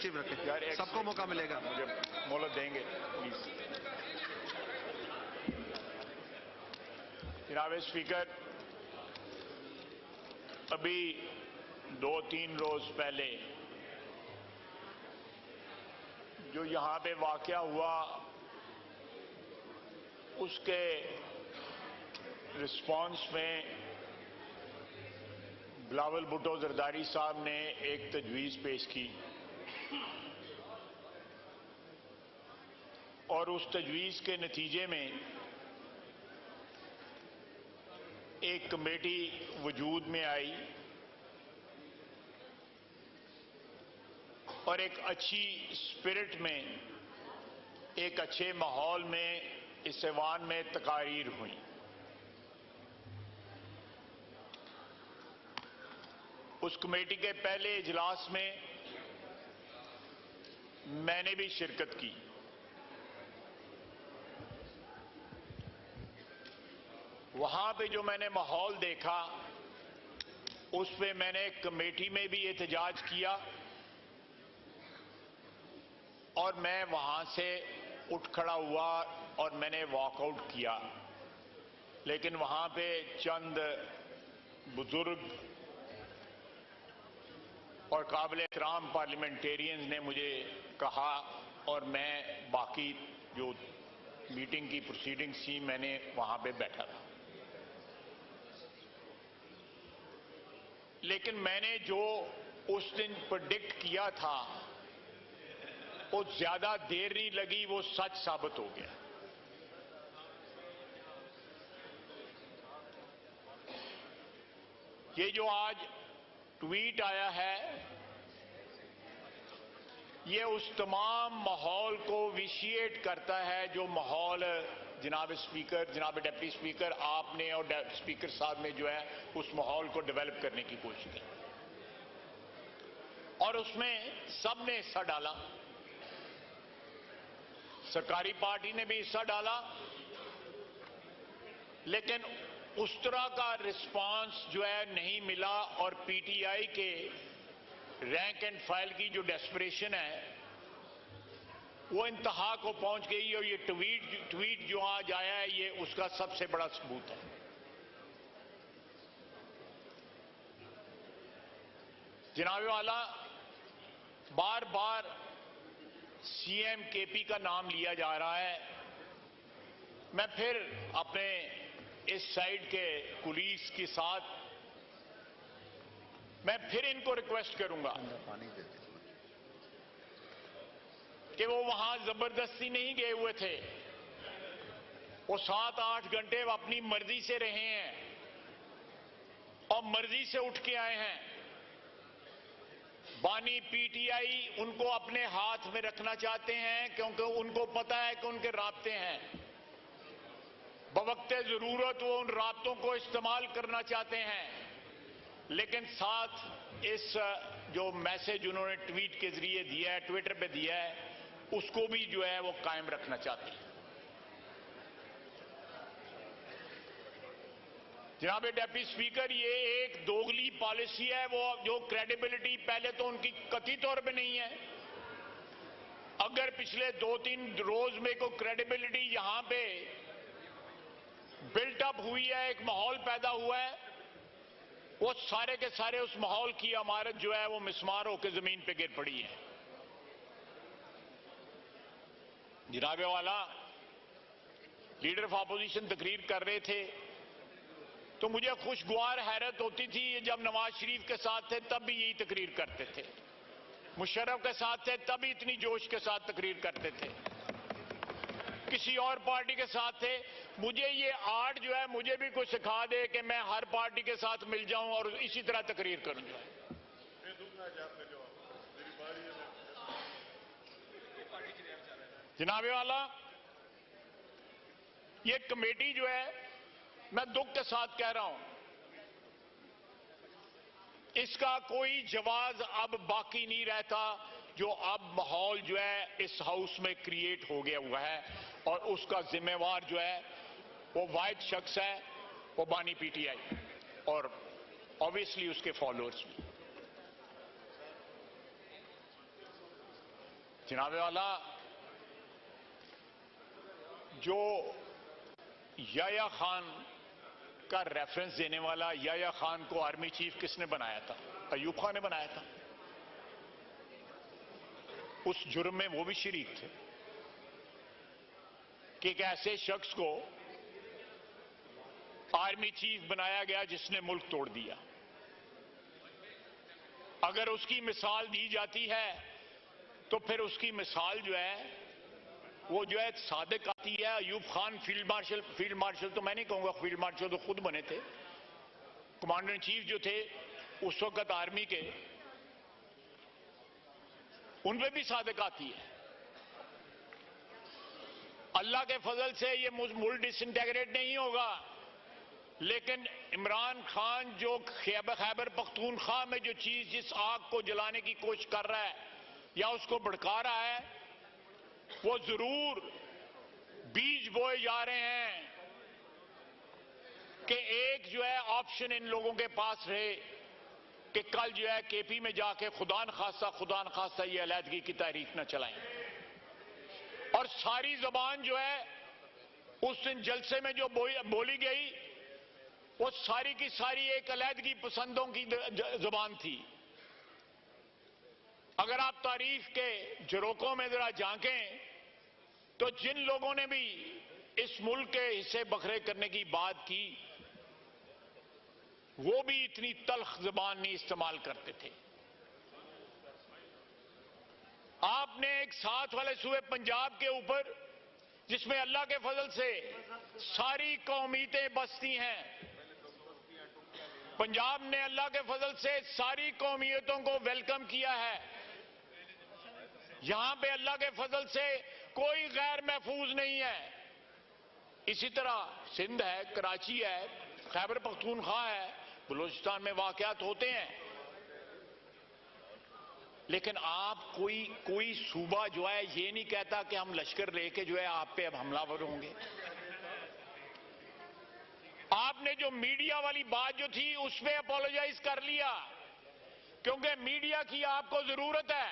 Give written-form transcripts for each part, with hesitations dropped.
तशरीफ रखें, सबको मौका मिलेगा। मुझे मोहलत देंगे प्लीज। जनाब स्पीकर, अभी 2-3 रोज पहले जो यहां पे वाकया हुआ, उसके रिस्पांस में बिलावल भुट्टो जरदारी साहब ने एक तजवीज़ पेश की और उस तजवीज़ के नतीजे में एक कमेटी वजूद में आई और एक अच्छी स्पिरिट में, एक अच्छे माहौल में इस ऐवान में तकारीर हुई। उस कमेटी के पहले इजलास में मैंने भी शिरकत की। वहां पे जो मैंने माहौल देखा, उस पे मैंने कमेटी में भी एहतजाज किया और मैं वहां से उठ खड़ा हुआ और मैंने वॉकआउट किया। लेकिन वहां पे चंद बुजुर्ग और काबिल एहतराम पार्लियामेंटेरियंस ने मुझे कहा और मैं बाकी जो मीटिंग की प्रोसीडिंग्स थी मैंने वहां पे बैठा था। लेकिन मैंने जो उस दिन प्रेडिक्ट किया था वो ज्यादा देर नहीं लगी, वो सच साबित हो गया। ये जो आज ट्वीट आया है, ये उस तमाम माहौल को विशिएट करता है जो माहौल जनाब स्पीकर, जनाब डिप्टी स्पीकर, आपने और स्पीकर साहब ने जो है उस माहौल को डेवलप करने की कोशिश की और उसमें सबने हिस्सा डाला। सरकारी पार्टी ने भी हिस्सा डाला, लेकिन उस तरह का रिस्पांस जो है नहीं मिला और पीटीआई के रैंक एंड फाइल की जो डेस्परेशन है वो इंतहा को पहुंच गई और ये ट्वीट जो आज आया है ये उसका सबसे बड़ा सबूत है। जनाब वाला, बार बार सीएम केपी का नाम लिया जा रहा है। मैं फिर अपने इस साइड के कुलीस के साथ मैं फिर इनको रिक्वेस्ट करूंगा कि वो वहां जबरदस्ती नहीं गए हुए थे, वो 7-8 घंटे अपनी मर्जी से रहे हैं और मर्जी से उठ के आए हैं। बानी पीटीआई उनको अपने हाथ में रखना चाहते हैं क्योंकि उनको पता है कि उनके राब्ते हैं। बवक्ते जरूरत वो उन राब्तों को इस्तेमाल करना चाहते हैं, लेकिन साथ इस जो मैसेज उन्होंने ट्वीट के जरिए दिया है, ट्विटर पे दिया है, उसको भी जो है वो कायम रखना चाहते हैं। जनाब डिप्टी स्पीकर, ये एक दोगली पॉलिसी है, वो जो क्रेडिबिलिटी पहले तो उनकी कथित तौर पे नहीं है। अगर पिछले 2-3 रोज में कोई क्रेडिबिलिटी यहां पे बिल्टअप हुई है, एक माहौल पैदा हुआ है, वो सारे के सारे उस माहौल की इमारत जो है वो मिसमार होकर जमीन पे गिर पड़ी है। जनाब वाला, लीडर ऑफ अपोजिशन तकरीर कर रहे थे तो मुझे खुशगवार हैरत होती थी। जब नवाज शरीफ के साथ थे तब भी यही तकरीर करते थे, मुशर्रफ के साथ थे तब भी इतनी जोश के साथ तकरीर करते थे, किसी और पार्टी के साथ थे। मुझे ये आर्ट जो है मुझे भी कुछ सिखा दे कि मैं हर पार्टी के साथ मिल जाऊं और इसी तरह तकरीर करूं। जनाब वाला, ये कमेटी जो है, मैं दुख के साथ कह रहा हूं, इसका कोई जवाब अब बाकी नहीं रहता। जो अब माहौल जो है इस हाउस में क्रिएट हो गया हुआ है और उसका जिम्मेवार जो है वो वाहिद शख्स है, वो बानी पीटीआई और ऑब्वियसली उसके फॉलोअर्स भी। जनाबे वाला, जो याया खान का रेफरेंस देने वाला, याया खान को आर्मी चीफ किसने बनाया था? अयूब खान ने बनाया था। उस जुर्म में वो भी शरीक थे कि एक ऐसे शख्स को आर्मी चीफ बनाया गया जिसने मुल्क तोड़ दिया। अगर उसकी मिसाल दी जाती है तो फिर उसकी मिसाल जो है वो जो है सादिक आती है। अयूब खान फील्ड मार्शल तो मैं नहीं कहूंगा, फील्ड मार्शल तो खुद बने थे, कमांडर इन चीफ जो थे उस वक्त आर्मी के, उनपे भी सादिक आती है। अल्लाह के फजल से ये मुल्क डिसइंटेग्रेट नहीं होगा, लेकिन इमरान खान जो खैबर पख्तूनख्वा में जो चीज, जिस आग को जलाने की कोशिश कर रहा है या उसको भड़का रहा है, वो जरूर बीज बोए जा रहे हैं कि एक जो है ऑप्शन इन लोगों के पास रहे कि कल जो है केपी में जाके खुदा न खास्ता ये अलहदगी की तारीख न चलाएं। और सारी जबान जो है उस दिन जलसे में जो बोली गई वो सारी की सारी एक अलहदगी पसंदों की जबान थी। अगर आप तारीख के झरोकों में जरा झांकें तो जिन लोगों ने भी इस मुल्क के हिस्से बखरे करने की बात की वो भी इतनी तल्ख जबान नहीं इस्तेमाल करते थे। आपने एक साथ वाले सूबे पंजाब के ऊपर, जिसमें अल्लाह के फजल से सारी कौमियतें बसती हैं, पंजाब ने अल्लाह के फजल से सारी कौमियतों को वेलकम किया है। यहां पे अल्लाह के फजल से कोई गैर महफूज नहीं है। इसी तरह सिंध है, कराची है, खैबर पख्तूनख्वा है, बलूचिस्तान में वाकयात होते हैं, लेकिन आप कोई सूबा जो है ये नहीं कहता कि हम लश्कर लेके जो है आप पे अब हमलावर होंगे। आपने जो मीडिया वाली बात जो थी उसमें अपोलोजाइज कर लिया, क्योंकि मीडिया की आपको जरूरत है।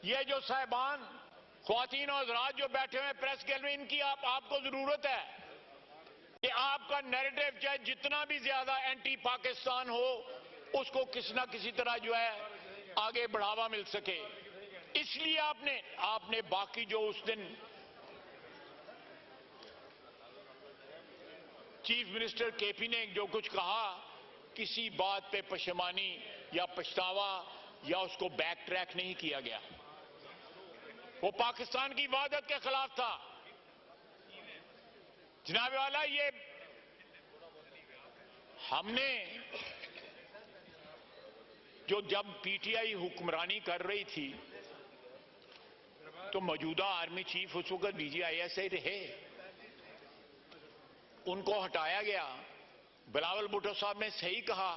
ये जो साहिबान, ख्वातीन और हज़रात जो बैठे हुए प्रेस गैलरी, इनकी आपको जरूरत है कि आपका नैरेटिव चाहे जितना भी ज्यादा एंटी पाकिस्तान हो, उसको किसी ना किसी तरह जो है आगे बढ़ावा मिल सके। इसलिए आपने बाकी जो उस दिन चीफ मिनिस्टर केपी ने जो कुछ कहा, किसी बात पे पशेमानी या पछतावा या उसको बैक ट्रैक नहीं किया गया। वो पाकिस्तान की वादत के खिलाफ था। जनाब वाला, ये हमने जब पीटीआई हुक्मरानी कर रही थी तो मौजूदा आर्मी चीफ उस वक्त डीजीआईएसआई रहे, उनको हटाया गया। बिलावल भुट्टो साहब ने सही कहा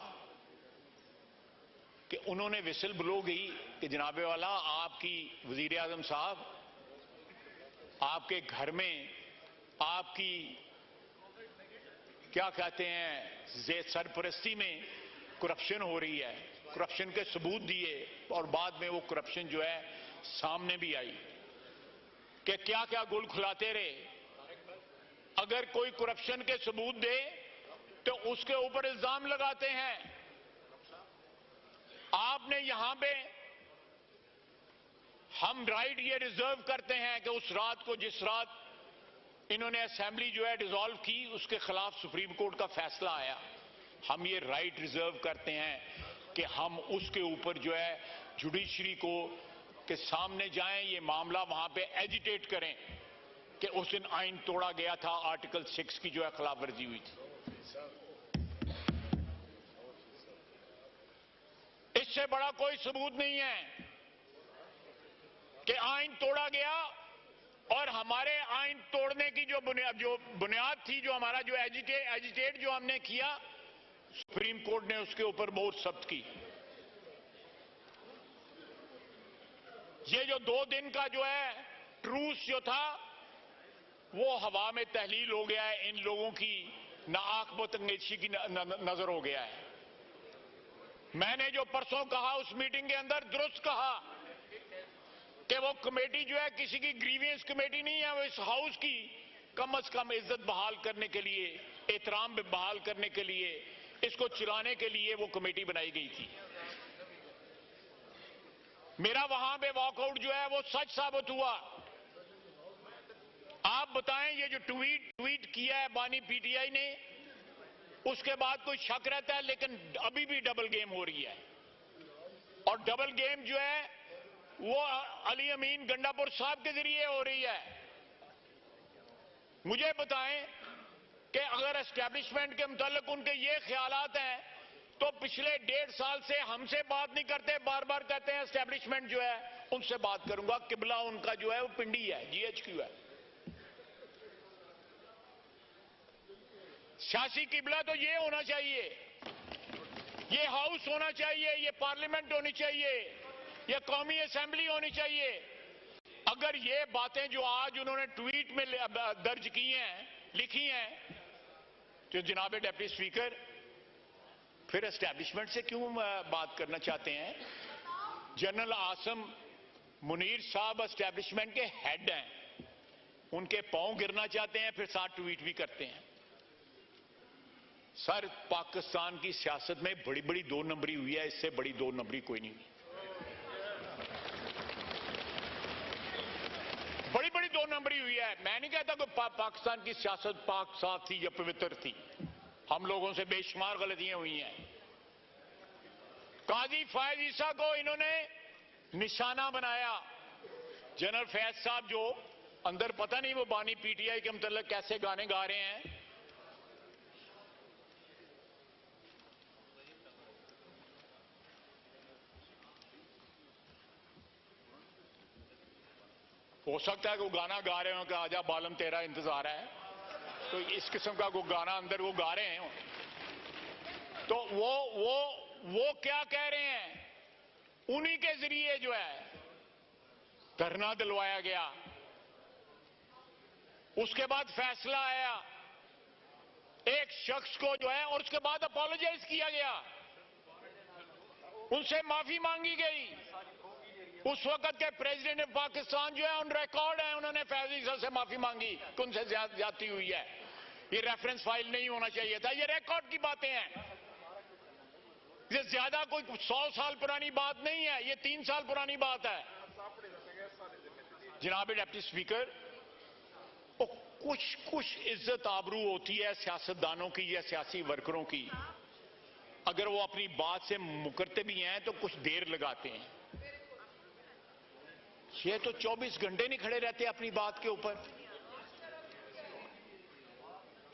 कि उन्होंने विसल ब्लो की कि जनाबे वाला, आपकी वजीर आजम साहब, आपके घर में आपकी क्या कहते हैं सरपरस्ती में करप्शन हो रही है। करप्शन के सबूत दिए और बाद में वो करप्शन जो है सामने भी आई कि क्या क्या गुल खुलाते रहे। अगर कोई करप्शन के सबूत दे तो उसके ऊपर इल्जाम लगाते हैं। आपने यहां पे, हम राइट ये रिजर्व करते हैं कि उस रात को, जिस रात इन्होंने असेंबली जो है डिसॉल्व की, उसके खिलाफ सुप्रीम कोर्ट का फैसला आया, हम ये राइट रिजर्व करते हैं कि हम उसके ऊपर जो है जुडिशरी को के सामने जाएं, ये मामला वहां पे एजिटेट करें कि उस दिन आइन तोड़ा गया था, आर्टिकल 6 की जो है खिलाफवर्जी हुई थी। इससे बड़ा कोई सबूत नहीं है कि आइन तोड़ा गया और हमारे आइन तोड़ने की जो बुनियाद थी, जो हमारा जो एजिटेट जो हमने किया, सुप्रीम कोर्ट ने उसके ऊपर बहुत सख्त की। ये जो 2 दिन का जो है ट्रूस जो था वो हवा में तहलील हो गया है। इन लोगों की नाआखबत अंगेजी की नजर हो गया है। मैंने जो परसों कहा उस मीटिंग के अंदर दुरुस्त कहा कि वो कमेटी जो है किसी की ग्रीवियंस कमेटी नहीं है, वो इस हाउस की कम से कम इज्जत बहाल करने के लिए, एहतराम बहाल करने के लिए, इसको चलाने के लिए वो कमेटी बनाई गई थी। मेरा वहां पे वॉकआउट जो है वो सच साबित हुआ। आप बताएं, ये जो ट्वीट किया है बानी पीटीआई ने, उसके बाद कोई शक रहता है, लेकिन अभी भी डबल गेम हो रही है। और डबल गेम जो है वो अली अमीन गंडापुर साहब के जरिए हो रही है। मुझे बताएं कि अगर एस्टेब्लिशमेंट के मुतालिक उनके ये ख्यालात हैं, तो पिछले 1.5 साल से हमसे बात नहीं करते, बार बार कहते हैं एस्टेब्लिशमेंट जो है उनसे बात करूंगा। किबला उनका जो है वो पिंडी है, जीएचक्यू है। सियासी किबला तो ये होना चाहिए, ये हाउस होना चाहिए, ये पार्लियामेंट होनी चाहिए, ये कौमी असेंबली होनी चाहिए। अगर ये बातें जो आज उन्होंने ट्वीट में दर्ज की हैं, लिखी हैं, तो जनाब डिप्टी स्पीकर फिर एस्टेब्लिशमेंट से क्यों बात करना चाहते हैं? जनरल आसम मुनीर साहब एस्टेब्लिशमेंट के हेड हैं, उनके पांव गिरना चाहते हैं, फिर साथ ट्वीट भी करते हैं। सर, पाकिस्तान की सियासत में बड़ी बड़ी 2 नंबरी हुई है, इससे बड़ी 2 नंबरी कोई नहीं हुई। बड़ी बड़ी 2 नंबरी हुई है। मैं नहीं कहता कि पाकिस्तान की सियासत पाक साफ थी या पवित्र थी, हम लोगों से बेशुमार गलतियां हुई हैं। काजी फैज ईसा को इन्होंने निशाना बनाया। जनरल फैज साहब जो अंदर पता नहीं वो बानी पीटीआई के मतलब कैसे गाने गा रहे हैं। हो सकता है कि वो गाना गा रहे हो कि आजा बालम तेरा इंतजार है, तो इस किस्म का वो गाना अंदर वो गा रहे हैं। तो वो क्या कह रहे हैं? उन्हीं के जरिए जो है धरना दिलवाया गया, उसके बाद फैसला आया एक शख्स को जो है, और उसके बाद अपोलोजाइज किया गया, उनसे माफी मांगी गई। उस वक्त के प्रेसिडेंट ऑफ पाकिस्तान जो है ऑन रिकॉर्ड है, उन्होंने फैज ईसा से माफी मांगी कि उनसे ज्यादती हुई है। ये रेफरेंस फाइल नहीं होना चाहिए था, ये रिकॉर्ड की बातें हैं। ये ज्यादा कोई 100 साल पुरानी बात नहीं है, ये 3 साल पुरानी बात है। जनाब डिप्टी स्पीकर, कुछ इज्जत आबरू होती है सियासतदानों की या सियासी वर्करों की, अगर वो अपनी बात से मुकरते भी हैं तो कुछ देर लगाते हैं। ये तो 24 घंटे नहीं खड़े रहते अपनी बात के ऊपर,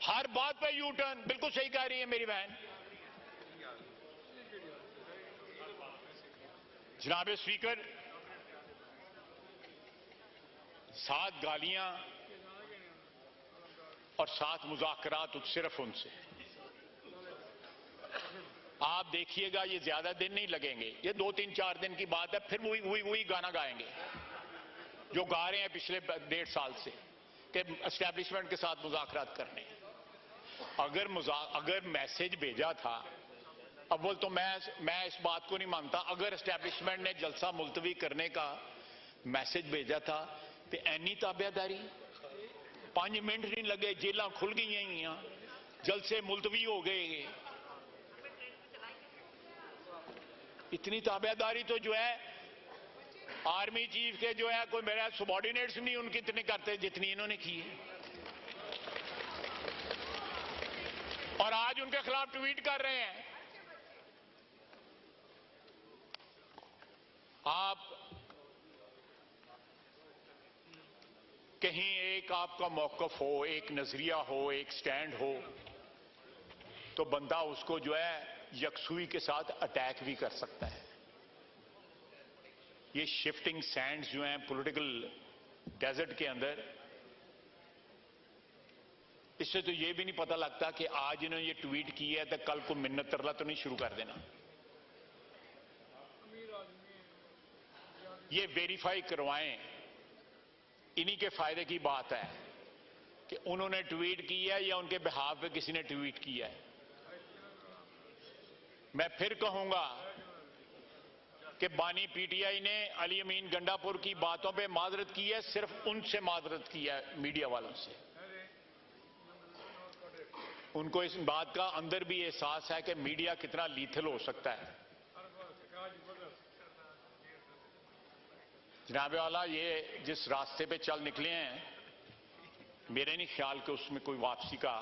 हर बात पे यू टर्न। बिल्कुल सही कह रही है मेरी बहन। जनाब स्पीकर, 7 गालियां और 7 मुज़ाकरात सिर्फ उनसे। आप देखिएगा ये ज्यादा दिन नहीं लगेंगे, ये 2-3-4 दिन की बात है, फिर वही गाना गाएंगे जो गा रहे हैं पिछले 1.5 साल से कि एस्टेब्लिशमेंट के साथ मुज़ाकरात करने। अगर मैसेज भेजा था, अव्वल तो मैं इस बात को नहीं मानता, अगर एस्टेब्लिशमेंट ने जलसा मुलतवी करने का मैसेज भेजा था तो ऐनी ताबेदारी, 5 मिनट नहीं लगे, जेलां खुल गई, जलसे मुलतवी हो गए। इतनी ताबेदारी तो जो है आर्मी चीफ के जो है कोई मेरा सबॉर्डिनेट्स नहीं उनकी इतनी करते जितनी इन्होंने की है। और आज उनके खिलाफ ट्वीट कर रहे हैं। आप कहीं एक आपका मौकफ हो, एक नजरिया हो, एक स्टैंड हो, तो बंदा उसको जो है यकसुई के साथ अटैक भी कर सकता है। ये शिफ्टिंग सैंड्स जो हैं पॉलिटिकल डेजर्ट के अंदर, इससे तो ये भी नहीं पता लगता कि आज इन्होंने ये ट्वीट की है तो कल को मिन्नत तरला तो नहीं शुरू कर देना। ये वेरीफाई करवाएं, इन्हीं के फायदे की बात है कि उन्होंने ट्वीट की है या उनके बिहाफ पे किसी ने ट्वीट किया है। मैं फिर कहूंगा कि बानी पीटीआई ने अली अमीन गंडापुर की बातों पे माजरत की है, सिर्फ उनसे माजरत की है, मीडिया वालों से। उनको इस बात का अंदर भी एहसास है कि मीडिया कितना लीथल हो सकता है। जनाब वाला, ये जिस रास्ते पे चल निकले हैं, मेरे नहीं ख्याल कि उसमें कोई वापसी का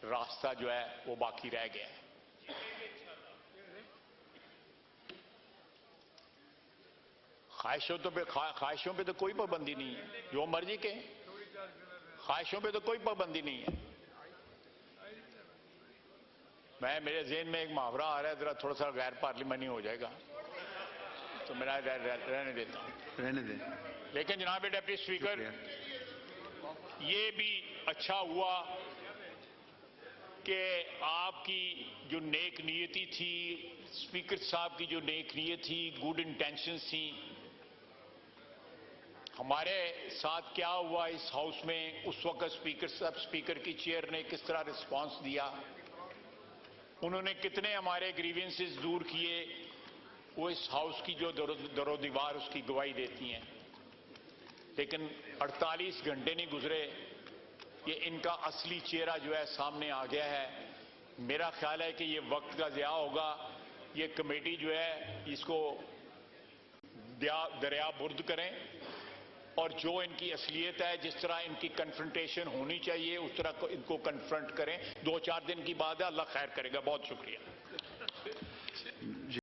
रास्ता जो है वो बाकी रह गया है। ख्वाहिशों पे तो कोई पाबंदी नहीं है, जो मर्जी के। ख्वाहिशों पे तो कोई पाबंदी नहीं है। मेरे ज़हन में एक मुहावरा आ रहा है, जरा थोड़ा सा गैर पार्लिमानी हो जाएगा तो मेरा रहने देता हूं, रहने दें। लेकिन जनाब डिप्टी स्पीकर, ये भी अच्छा हुआ कि आपकी जो नेक नियति थी, स्पीकर साहब की जो नेक नियत थी, गुड इंटेंशंस थी। हमारे साथ क्या हुआ इस हाउस में, उस वक्त स्पीकर की चेयर ने किस तरह रिस्पांस दिया, उन्होंने कितने हमारे ग्रीवेंसेस दूर किए, वो इस हाउस की जो दरोदीवार उसकी गवाही देती हैं। लेकिन 48 घंटे नहीं गुजरे, ये इनका असली चेहरा जो है सामने आ गया है। मेरा ख्याल है कि ये वक्त का ज़िया होगा। ये कमेटी जो है इसको दरिया बुर्द करें और जो इनकी असलियत है, जिस तरह इनकी कन्फ्रंटेशन होनी चाहिए, उस तरह इनको कन्फ्रंट करें। 2-4 दिन की बात है, अल्लाह खैर करेगा। बहुत शुक्रिया।